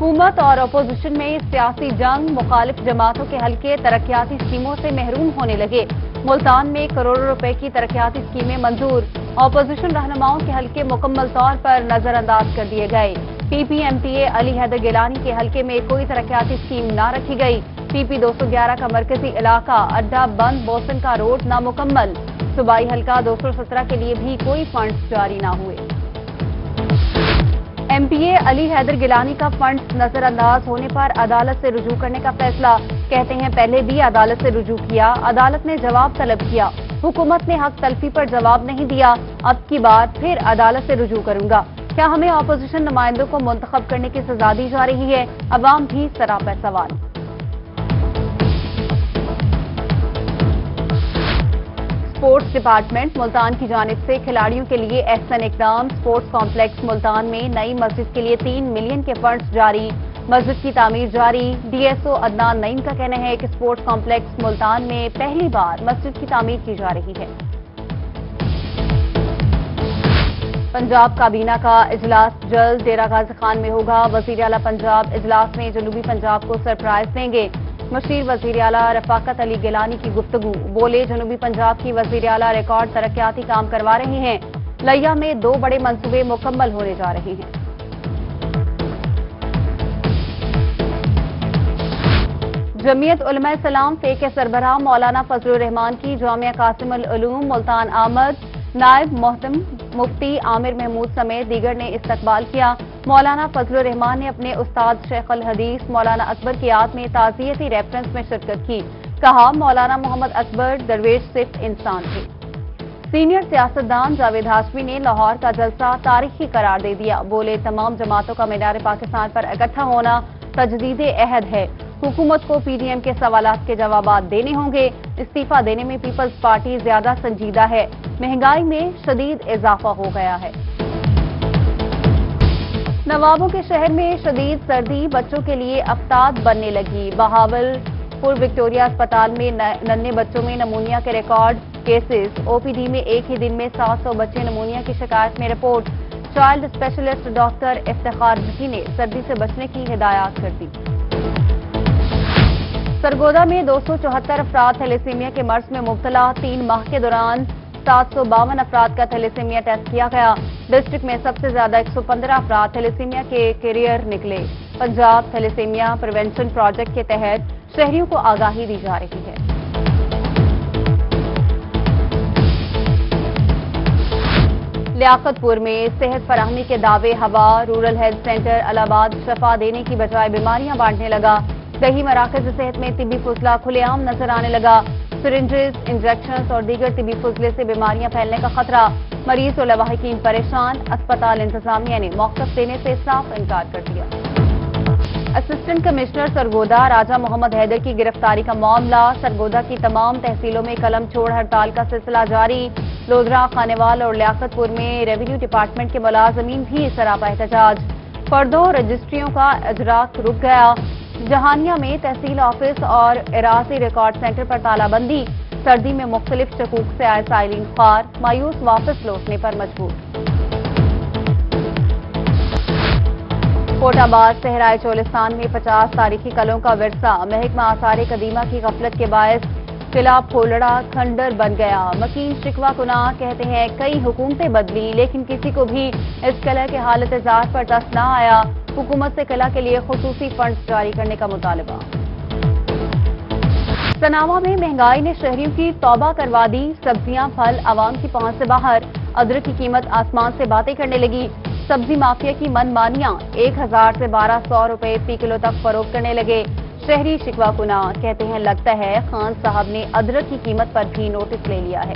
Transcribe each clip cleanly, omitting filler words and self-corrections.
हुकूमत और अपोजिशन में सियासी जंग, मुखालिफ जमातों के हल्के तरक्याती स्कीमों से महरूम होने लगे। मुल्तान में करोड़ों रुपए की तरक्याती स्कीमें मंजूर, अपोजिशन रहनुमाओं के हल्के मुकम्मल तौर पर नजरअंदाज कर दिए गए। PPMTA अली हैदर गिलानी के हल्के में कोई तरक्याती स्कीम न रखी गई। PP 211 का मरकजी इलाका अड्डा बंद, बोसन का रोड नामुकम्मल। सूबाई हल्का 217 के लिए भी कोई फंड्स जारी न हुए। MPA अली हैदर गिलानी का फंड्स नजरअंदाज होने पर अदालत से रुजू करने का फैसला। कहते हैं पहले भी अदालत से रुजू किया, अदालत ने जवाब तलब किया, हुकूमत ने हक तलफी पर जवाब नहीं दिया, अब की बार फिर अदालत से रुजू करूंगा। क्या हमें अपोजिशन नुमाइंदों को मुंतखब करने की सजा दी जा रही है? अवाम भी सरापा सवाल। स्पोर्ट्स डिपार्टमेंट मुल्तान की जानिब से खिलाड़ियों के लिए एहसन इकदाम। स्पोर्ट्स कॉम्प्लेक्स मुल्तान में नई मस्जिद के लिए 3 मिलियन के फंड्स जारी, मस्जिद की तामीर जारी। DSO अदनान नईम का कहना है कि स्पोर्ट्स कॉम्प्लेक्स मुल्तान में पहली बार मस्जिद की तामीर की जा रही है। पंजाब काबीना का इजलास जल्द डेरा गाजी खान में होगा। वजीर आला पंजाब इजलास में जनूबी पंजाब को सरप्राइज देंगे। मशीर वजीर आला रफाकत अली गिलानी की गुफ्तगू, बोले जनूबी पंजाब की वजीर आला रिकॉर्ड तरक्याती काम करवा रहे हैं। लैया में 2 बड़े मंसूबे मुकम्मल होने जा रहे हैं। जमीयत उलमा सलाम फे के सरबराह मौलाना फजलुर रहमान की जामिया कासिमुल उलूम मुल्तान आमद, नायब मोहतम मुफ्ती आमिर महमूद समेत दीगर ने इस्तकबाल किया। मौलाना फजलुर रहमान ने अपने उस्ताद शेख अल हदीस मौलाना अकबर की याद में ताज़ियती रेफरेंस में शिरकत की। कहा मौलाना मोहम्मद अकबर दरवेश सिर्फ इंसान थे। सीनियर सियासतदान जावेद हाशमी ने लाहौर का जलसा तारीखी करार दे दिया। बोले तमाम जमातों का मीनार पाकिस्तान पर इकट्ठा होना तजदीद अहद है। हुकूमत को PDM के सवालात के जवाबात देने होंगे। इस्तीफा देने में पीपल्स पार्टी ज्यादा संजीदा है। महंगाई में शदीद इजाफा हो गया है। नवाबों के शहर में शदीद सर्दी बच्चों के लिए अफ्ताब बनने लगी। बहावलपुर विक्टोरिया अस्पताल में नन्हे बच्चों में नमूनिया के रिकॉर्ड केसेस। OPD में एक ही दिन में 700 बच्चे नमूनिया की शिकायत में report. Child specialist doctor Iftikhar Bhatti ने सर्दी से बचने की हिदायत कर दी। सरगोदा में 274 अफराद थैलेसीमिया के मर्ज में मुब्तला। 3 माह के दौरान 752 अफराद का थैलेसीमिया टेस्ट किया गया। डिस्ट्रिक्ट में सबसे ज्यादा 115 अफराद थैलेसीमिया के कैरियर निकले। पंजाब थैलेसीमिया प्रिवेंशन प्रोजेक्ट के तहत शहरियों को आगाही दी जा रही है। लियाकतपुर में सेहत फराहमी के दावे हवा। रूरल हेल्थ सेंटर अलाहाबाद शफा देने की बजाय बीमारियां बांटने लगा। दही मराकज सेहत में तिब्बी फुजला खुलेआम नजर आने लगा। सिरिंजेस, इंजेक्शन और दीगर तिब्बी फुजले से बीमारियां फैलने का खतरा। मरीज और लवाहिकीन परेशान। अस्पताल इंतजामिया ने मौक़िफ़ देने से साफ इनकार कर दिया। असिस्टेंट कमिश्नर सरगोदा राजा मोहम्मद हैदर की गिरफ्तारी का मामला। सरगोदा की तमाम तहसीलों में कलम छोड़ हड़ताल का सिलसिला जारी। लोधरा, खानेवाल और लियाकतपुर में रेवेन्यू डिपार्टमेंट के मुलाजमीन भी सरापा एहतजाज। फर्दों रजिस्ट्रियों का इजराक रुक गया। जहानिया में तहसील ऑफिस और इरासी रिकॉर्ड सेंटर पर तालाबंदी। सर्दी में मुख्तलिफ शकूक से आए साइलिन ख्वार मायूस वापस लौटने पर मजबूर। कोटाबाद सहराए चोलिस्तान में 50 तारीखी कलों का विरसा। महकमा आसार कदीमा की गफलत के बायस किला फोलड़ा खंडर बन गया। मकीन शिकवा कुना कहते हैं कई हुकूमतें बदली लेकिन किसी को भी इस किला के हालत जार पर दस्त न आया। हुकूमत से किला के लिए खुसूसी फंड्स जारी करने का मुतालबा। सनावा में महंगाई ने शहरियों की तौबा करवा दी। सब्जियां फल आवाम की पहुंच से बाहर। अदरक की कीमत आसमान से बातें करने लगी। सब्जी माफिया की मनमानियां 1000 से 1200 रुपए फी किलो तक फरोख्त करने लगे। शहरी शिकवा कुना कहते हैं लगता है खान साहब ने अदरक की कीमत पर भी नोटिस ले लिया है।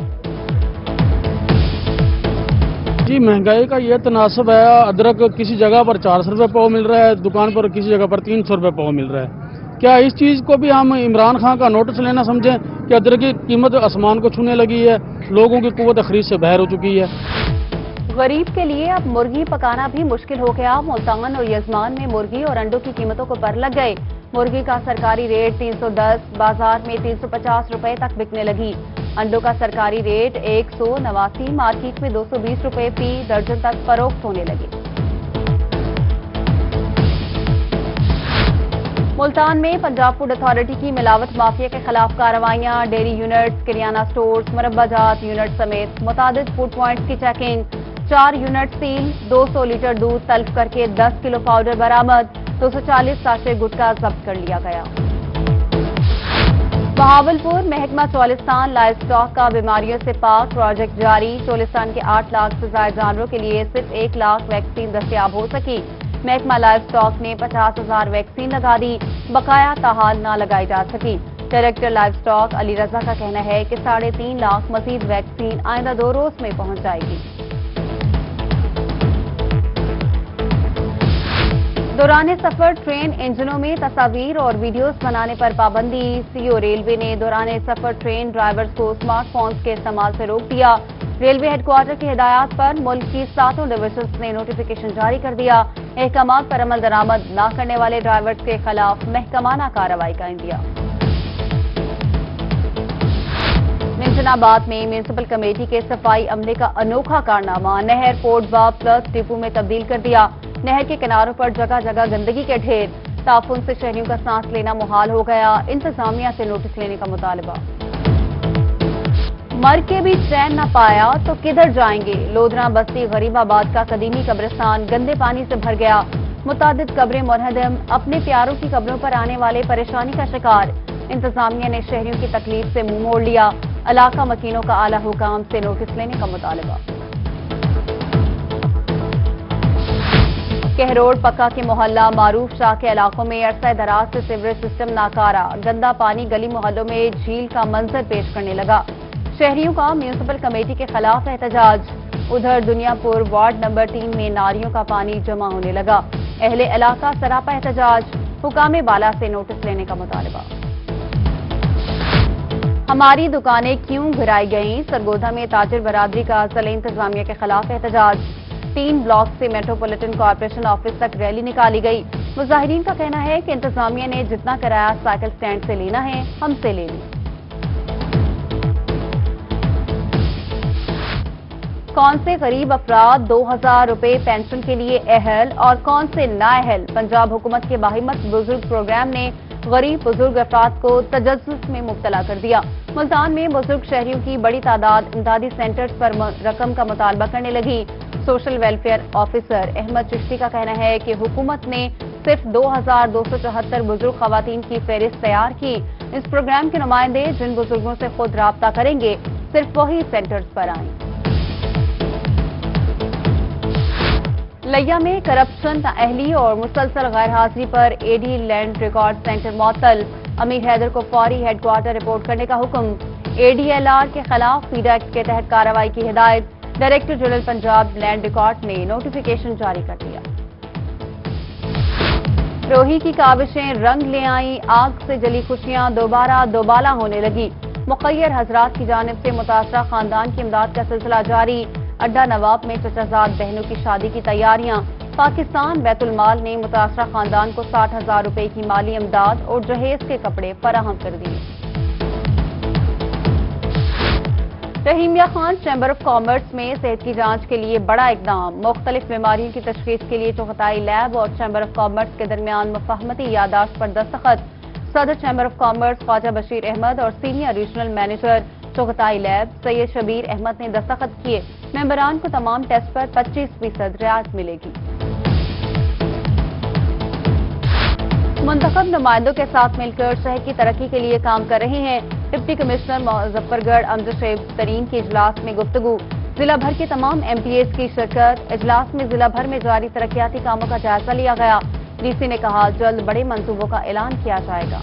जी महंगाई का ये तनासब है। अदरक किसी जगह पर 400 रुपये पाव मिल रहा है, दुकान पर किसी जगह पर 300 रुपये पाव मिल रहा है। क्या इस चीज़ को भी हम इमरान खान का नोटिस लेना समझें कि अदरक की कीमत आसमान को छूने लगी है, लोगों की कुव्वत खरीद से बाहर हो चुकी है। गरीब के लिए अब मुर्गी पकाना भी मुश्किल हो गया। मुल्तान और यजमान में मुर्गी और अंडों की कीमतों को पर लग गए। मुर्गी का सरकारी रेट 310, बाजार में 350 रुपए तक बिकने लगी। अंडों का सरकारी रेट 189, मार्केट में 220 रुपए फी दर्जन तक फरोख्त होने लगे। ملتان میں پنجاب فوڈ اتھارٹی کی ملاوٹ مافیا کے خلاف کارروائیاں، ڈیری یونٹس، کریانہ سٹورز، مربع جات یونٹ سمیت متعدد فوڈ پوائنٹس کی چیکنگ، 4 یونٹ سیل، 200 لیٹر دودھ تلف کر کے 10 کلو پاؤڈر برآمد، 240 ساشے گٹکا ضبط کر لیا گیا۔ بہاولپور محکمہ چولستان لائف اسٹاک کا بیماریوں سے پاک پروجیکٹ جاری، چولستان کے 8 لاکھ سے زائد جانوروں کے لیے صرف 1 لاکھ ویکسین دستیاب ہو سکی۔ محکمہ لائف اسٹاک نے 50,000 ویکسین لگا دی، بقایا تاحال نہ لگائی جا سکی۔ Director life stock Ali Raza کا کہنا ہے کہ 3.5 لاکھ مزید ویکسین آئندہ 2 روز میں پہنچ جائے گی۔ دوران سفر ٹرین انجنوں میں تصاویر اور ویڈیوز بنانے پر پابندی، سی او ریلوے نے دوران سفر ٹرین ڈرائیورز کو اسمارٹ فونز کے استعمال سے روک دیا۔ ریلوے ہیڈ کوارٹر کی ہدایات پر ملک کی 7 ڈویژنز نے نوٹیفیکیشن جاری کر دیا، احکامات پر عمل درآمد نہ کرنے والے ڈرائیورز کے خلاف محکمانہ کارروائی کا عندیہ۔ منشن آباد میں میونسپل کمیٹی کے صفائی عملے کا انوکھا کارنامہ، نہر پورٹ با پلس ڈپو میں تبدیل کر دیا۔ نہر کے کناروں پر جگہ جگہ گندگی کے ڈھیر، تعفن سے شہریوں کا سانس لینا محال ہو گیا، انتظامیہ سے نوٹس لینے کا مطالبہ۔ مر کے بھی چین نہ پایا تو کدھر جائیں گے، لودھنا بستی غریب آباد کا قدیمی قبرستان گندے پانی سے بھر گیا، متعدد قبریں منہدم، اپنے پیاروں کی قبروں پر آنے والے پریشانی کا شکار، انتظامیہ نے شہریوں کی تکلیف سے منہ موڑ لیا، علاقہ مکینوں کا اعلی حکام سے نوٹس لینے کا مطالبہ۔ کہروڑ پکا کے محلہ معروف شاہ کے علاقوں میں عرصہ دراز سے سیوریج سسٹم ناکارہ، گندا پانی گلی محلوں میں جھیل کا منظر پیش کرنے لگا، شہریوں کا میونسپل کمیٹی کے خلاف احتجاج، ادھر دنیا پور وارڈ نمبر 3 میں نالیوں کا پانی جمع ہونے لگا، اہل علاقہ سراپا احتجاج، حکام بالا سے نوٹس لینے کا مطالبہ۔ ہماری دکانیں کیوں گھرائی گئیں، سرگودا میں تاجر برادری کا ضلع انتظامیہ کے خلاف احتجاج، 3 بلاک سے میٹروپولیٹن کارپوریشن آفس تک ریلی نکالی گئی، مظاہرین کا کہنا ہے کہ انتظامیہ نے جتنا کرایہ سائیکل سٹینڈ سے لینا ہے ہم سے لے لیں۔ کون سے غریب افراد 2,000 روپے پینشن کے لیے اہل اور کون سے نااہل، پنجاب حکومت کے باہمت بزرگ پروگرام نے غریب بزرگ افراد کو تجسس میں مبتلا کر دیا۔ ملتان میں بزرگ شہریوں کی بڑی تعداد امدادی سینٹرز پر رقم کا مطالبہ کرنے لگی، social welfare officer Ahmad Chishti کا کہنا ہے کہ حکومت نے صرف 2,274 بزرگ خواتین کی فہرست تیار کی، اس پروگرام کے نمائندے جن بزرگوں سے خود رابطہ کریں گے صرف وہی سینٹرز پر آئیں۔ لیا میں کرپشن، نااہلی اور مسلسل غیر حاضری پر اے ڈی لینڈ ریکارڈ سینٹر معطل، امیر حیدر کو فوری ہیڈ کوارٹر رپورٹ کرنے کا حکم، اے ڈی ایل آر کے خلاف فیڈا ایکٹ کے تحت کارروائی کی ہدایت، director general Punjab land record نے نوٹیفیکیشن جاری کر دیا۔ روہی کی کاوشیں رنگ لے آئیں، آگ سے جلی خوشیاں دوبارہ دوبالا ہونے لگی، مخیر حضرات کی جانب سے متاثرہ خاندان کی امداد کا سلسلہ جاری، اڈا نواب میں چچا زاد بہنوں کی شادی کی تیاریاں، پاکستان بیت المال نے متاثرہ خاندان کو 60,000 روپے کی مالی امداد اور جہیز کے کپڑے فراہم کر دیے۔ Rahimia Khan chamber of commerce میں صحت کی جانچ کے لیے بڑا اقدام، مختلف بیماریوں کی تشخیص کے لیے چغتائی لیب اور چیمبر آف کامرس کے درمیان مفاہمتی یادداشت پر دستخط، صدر chamber of commerce Khawaja Bashir Ahmed اور senior regional manager Chughtai lab Syed Shabbir Ahmed نے دستخط کیے، ممبران کو تمام ٹیسٹ پر 25% رعایت ملے گی۔ منتخب نمائندوں کے ساتھ مل کر شہر کی ترقی کے لیے کام کر رہے ہیں، ڈپٹی کمشنر مظفر گڑھ امجد شیخ ترین کی اجلاس میں گفتگو، ضلع بھر کے تمام ایم پی ایز کی شرکت، اجلاس میں ضلع بھر میں جاری ترقیاتی کاموں کا جائزہ لیا گیا، ڈی سی نے کہا جلد بڑے منصوبوں کا اعلان کیا جائے گا۔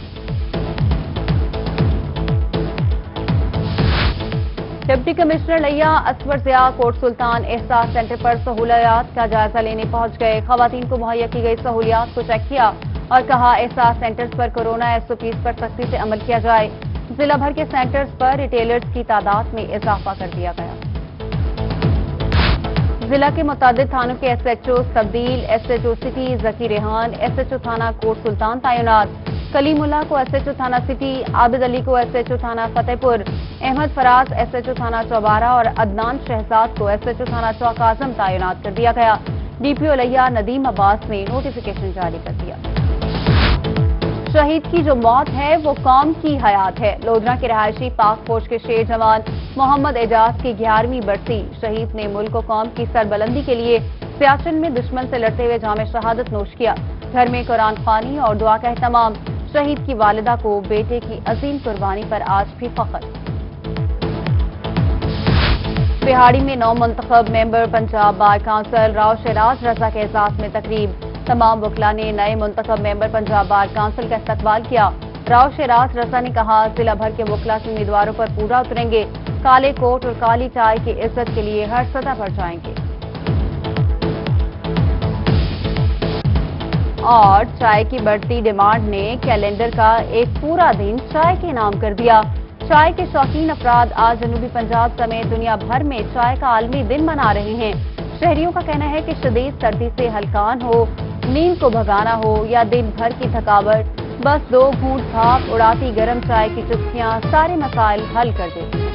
ڈپٹی کمشنر لیا اسور ضیاء کوٹ سلطان احساس سینٹر پر سہولیات کا جائزہ لینے پہنچ گئے، خواتین کو مہیا کی گئی سہولیات کو چیک کیا اور کہا احساس سینٹرز پر کورونا SOPs پر سختی سے عمل کیا جائے، ضلع بھر کے سینٹرز پر ریٹیلرز کی تعداد میں اضافہ کر دیا گیا۔ ضلع کے متعدد تھانوں کے SHO تبدیل، SHO سٹی ذکی ریحان SHO تھانہ کوٹ سلطان تعینات، کلیم اللہ کو SHO تھانہ سٹی، عابد علی کو SHO تھانہ فتح پور، احمد فراز SHO تھانہ چوبارہ اور عدنان شہزاد کو SHO تھانہ چوک اعظم تعینات کر دیا گیا، DPO لیا ندیم عباس نے نوٹیفیکیشن جاری کر دیا۔ शहीद की जो मौत है वो कौम की हयात है। लोधरा के रहायशी पाक फौज के शेर जवान मोहम्मद एजाज की 11वीं बरसी। शहीद ने मुल्क और कौम की सरबलंदी के लिए सियाचिन में दुश्मन से लड़ते हुए जाम शहादत नोश किया। घर में कुरान ख्वानी और दुआ का एहतमाम। शहीद की वालिदा को बेटे की अजीम कुर्बानी पर आज भी फख्र। बिहाड़ी में नौ मुंतखब member Punjab bar council Rao Shahraz Raza के एजाज में तकरीब। तमाम वकला ने नए मुंतखब मेंबर पंजाब बार काउंसिल का इस्तकबाल किया। राव शहराज रजा ने कहा, जिला भर के वकला के उम्मीदवारों पर पूरा उतरेंगे। काले कोट और काली चाय की इज्जत के लिए हर सतह पर जाएंगे। और चाय की बढ़ती डिमांड ने कैलेंडर का एक पूरा दिन चाय के नाम कर दिया। चाय के शौकीन अफराद आज जनूबी पंजाब समेत दुनिया भर में चाय का आलमी दिन मना रहे हैं। शहरियों का कहना है कि शदीद सर्दी से हलकान हो, नींद को भगाना हो या दिन भर की थकावट, बस 2 घूंट भाप उड़ाती गर्म चाय की चुस्कियां सारे मसाइल हल कर देती हैं।